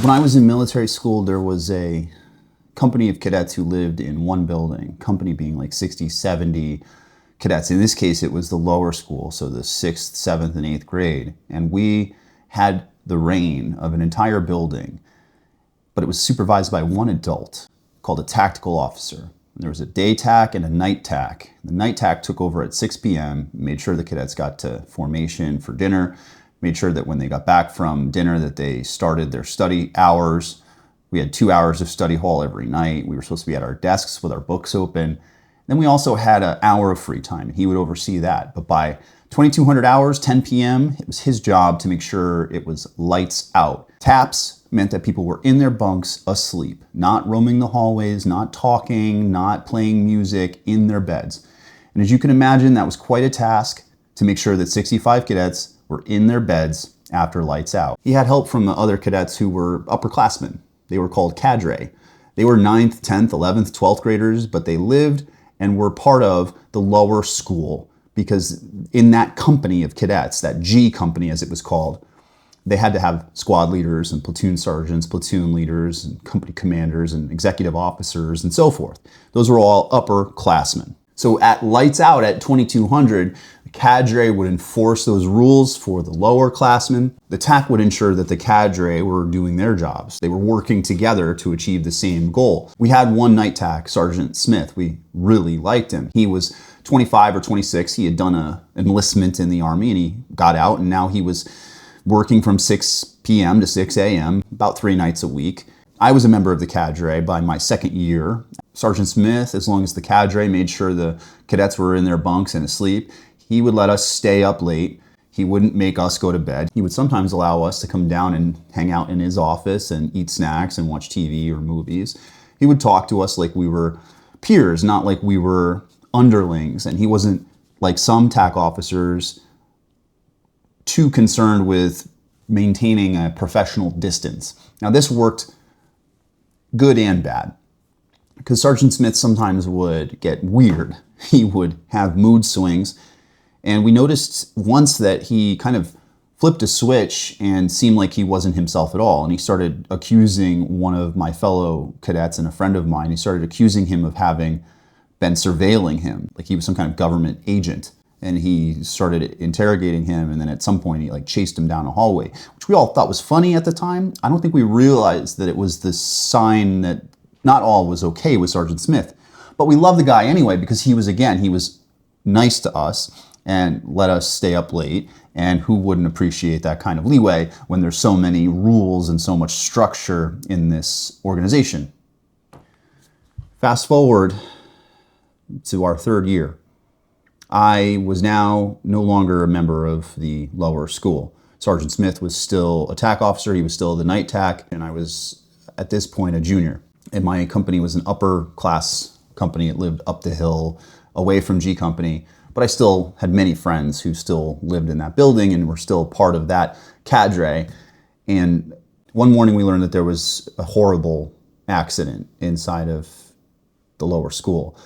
When I was in military school, there was a company of cadets who lived in one building, company being like 60, 70 cadets. In this case, it was the lower school, so the 6th, 7th, and 8th grade. And we had the reign of an entire building, but it was supervised by one adult called a tactical officer. And there was a day tac and a night tac. The night tac took over at 6 p.m., made sure the cadets got to formation for dinner, made sure that when they got back from dinner that they started their study hours. We had 2 hours of study hall every night. We were supposed to be at our desks with our books open. Then we also had an hour of free time, and he would oversee that. But by 2200 hours, 10 p.m., it was his job to make sure it was lights out. Taps meant that people were in their bunks asleep, not roaming the hallways, not talking, not playing music, in their beds. And as you can imagine, that was quite a task to make sure that 65 cadets were in their beds after lights out. He had help from the other cadets who were upperclassmen. They were called cadre. They were 9th, 10th, 11th, 12th graders, but they lived and were part of the lower school because in that company of cadets, that G company as it was called, they had to have squad leaders and platoon sergeants, platoon leaders, and company commanders and executive officers and so forth. Those were all upperclassmen. So at lights out at 2200, the cadre would enforce those rules for the lower classmen. The TAC would ensure that the cadre were doing their jobs. They were working together to achieve the same goal. We had one night TAC, Sergeant Smith. We really liked him. He was 25 or 26. He had done an enlistment in the Army and he got out, and now he was working from 6 p.m. to 6 a.m. about 3 nights a week. I was a member of the cadre by my second year. Sergeant Smith, as long as the cadre made sure the cadets were in their bunks and asleep, he would let us stay up late. He wouldn't make us go to bed. He would sometimes allow us to come down and hang out in his office and eat snacks and watch TV or movies. He would talk to us like we were peers, not like we were underlings. And he wasn't, like some TAC officers, too concerned with maintaining a professional distance. Now, this worked good and bad, because Sergeant Smith sometimes would get weird. He would have mood swings, and we noticed once that he kind of flipped a switch and seemed like he wasn't himself at all, and he started accusing one of my fellow cadets and a friend of mine. He started accusing him of having been surveilling him, like he was some kind of government agent. And he started interrogating him, and then at some point he chased him down a hallway, which we all thought was funny at the time. I don't think we realized that it was the sign that not all was okay with Sergeant Smith. But we loved the guy anyway because he was nice to us and let us stay up late. And who wouldn't appreciate that kind of leeway when there's so many rules and so much structure in this organization? Fast forward to our third year. I was now no longer a member of the lower school. Sergeant Smith was still a TAC officer. He was still the night TAC, and I was, at this point, a junior. And my company was an upper class company. It lived up the hill, away from G Company, but I still had many friends who still lived in that building and were still part of that cadre. And one morning we learned that there was a horrible accident inside of the lower school.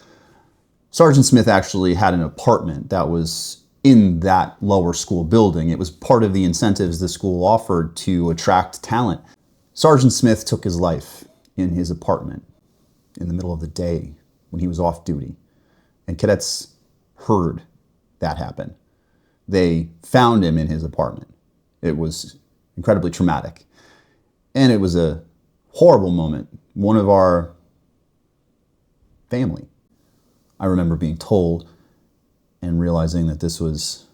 Sergeant Smith actually had an apartment that was in that lower school building. It was part of the incentives the school offered to attract talent. Sergeant Smith took his life in his apartment in the middle of the day when he was off duty. And cadets heard that happen. They found him in his apartment. It was incredibly traumatic. And it was a horrible moment. One of our family. I remember being told and realizing that this was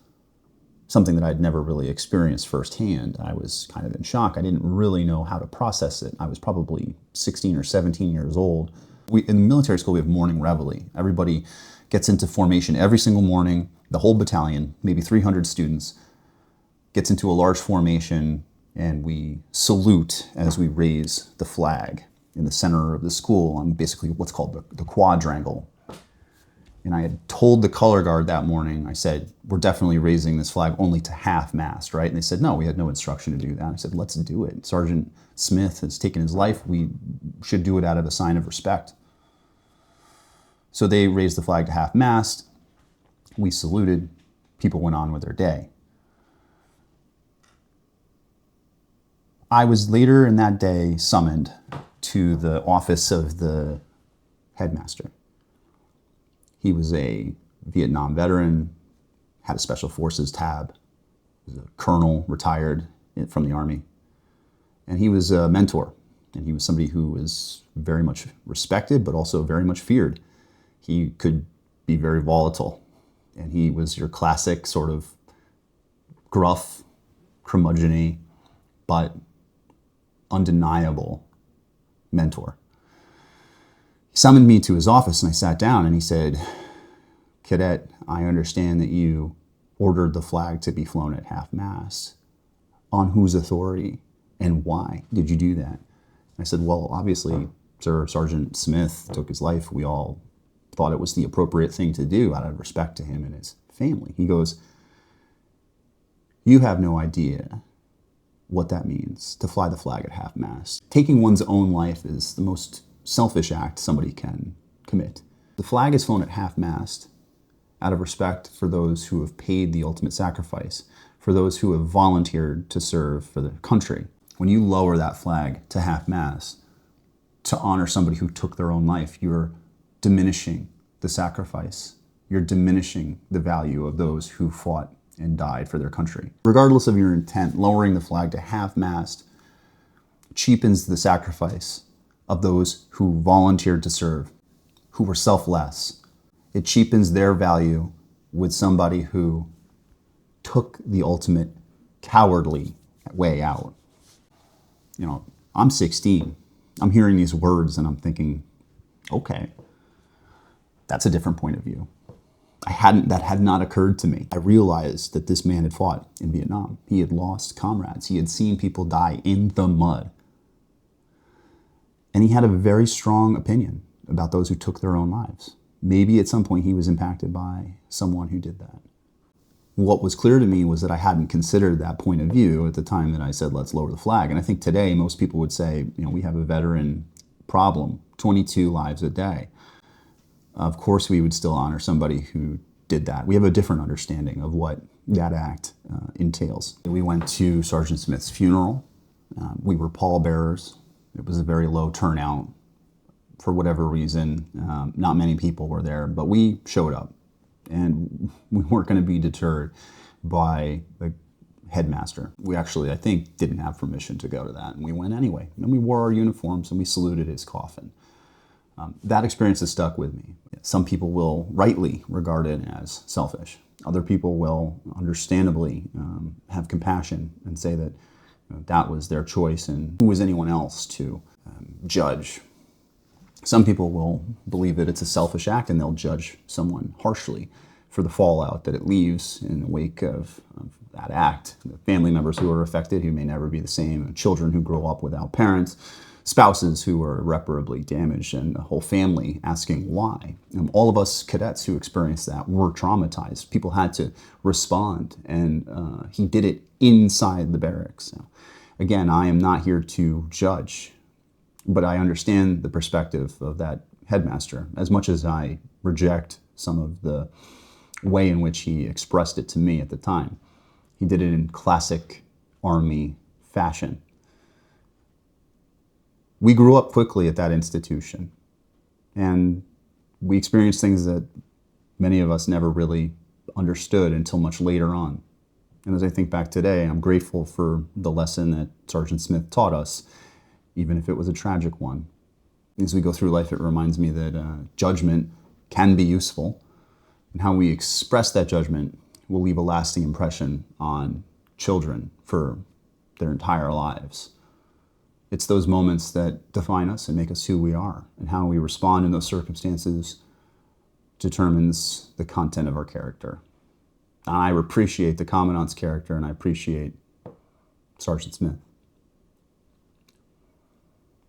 something that I'd never really experienced firsthand. I was kind of in shock. I didn't really know how to process it. I was probably 16 or 17 years old. In the military school, we have morning reveille. Everybody gets into formation every single morning. The whole battalion, maybe 300 students, gets into a large formation, and we salute as we raise the flag in the center of the school on basically what's called the quadrangle. And I had told the color guard that morning, I said, we're definitely raising this flag only to half-mast, right? And they said, no, we had no instruction to do that. I said, let's do it. Sergeant Smith has taken his life. We should do it out of a sign of respect. So they raised the flag to half-mast. We saluted. People went on with their day. I was later in that day summoned to the office of the headmaster. He was a Vietnam veteran, had a special forces tab, was a colonel, retired from the Army. And he was a mentor, and he was somebody who was very much respected, but also very much feared. He could be very volatile, and he was your classic sort of gruff, curmudgeon-y, but undeniable mentor. He summoned me to his office, and I sat down, and he said, "Cadet, I understand that you ordered the flag to be flown at half-mast. On whose authority and why did you do that?" I said, "Well, obviously, sir, Sergeant Smith took his life. We all thought it was the appropriate thing to do out of respect to him and his family." He goes, "You have no idea what that means to fly the flag at half-mast. Taking one's own life is the most selfish act somebody can commit. The flag is flown at half-mast out of respect for those who have paid the ultimate sacrifice, for those who have volunteered to serve for the country. When you lower that flag to half-mast to honor somebody who took their own life, you're diminishing the sacrifice. You're diminishing the value of those who fought and died for their country. Regardless of your intent, lowering the flag to half-mast cheapens the sacrifice of those who volunteered to serve, who were selfless. It cheapens their value with somebody who took the ultimate cowardly way out." You know, I'm 16. I'm hearing these words and I'm thinking, okay, that's a different point of view. That had not occurred to me. I realized that this man had fought in Vietnam. He had lost comrades. He had seen people die in the mud. And he had a very strong opinion about those who took their own lives. Maybe at some point he was impacted by someone who did that. What was clear to me was that I hadn't considered that point of view at the time that I said, let's lower the flag. And I think today most people would say, you know, we have a veteran problem, 22 lives a day. Of course, we would still honor somebody who did that. We have a different understanding of what that act entails. We went to Sergeant Smith's funeral. We were pallbearers. It was a very low turnout. For whatever reason, not many people were there, but we showed up. And we weren't going to be deterred by the headmaster. We actually, I think, didn't have permission to go to that, and we went anyway. And we wore our uniforms and we saluted his coffin. That experience has stuck with me. Some people will rightly regard it as selfish. Other people will understandably have compassion and say that that was their choice, and who was anyone else to judge. Some people will believe that it's a selfish act and they'll judge someone harshly for the fallout that it leaves in the wake of that act. The family members who are affected, who may never be the same, children who grow up without parents, spouses who are irreparably damaged, and the whole family asking why. And all of us cadets who experienced that were traumatized. People had to respond, and he did it inside the barracks. So, again, I am not here to judge, but I understand the perspective of that headmaster, as much as I reject some of the way in which he expressed it to me at the time. He did it in classic Army fashion. We grew up quickly at that institution, and we experienced things that many of us never really understood until much later on. And as I think back today, I'm grateful for the lesson that Sergeant Smith taught us, even if it was a tragic one. As we go through life, it reminds me that judgment can be useful, and how we express that judgment will leave a lasting impression on children for their entire lives. It's those moments that define us and make us who we are, and how we respond in those circumstances determines the content of our character. I appreciate the Commandant's character, and I appreciate Sergeant Smith.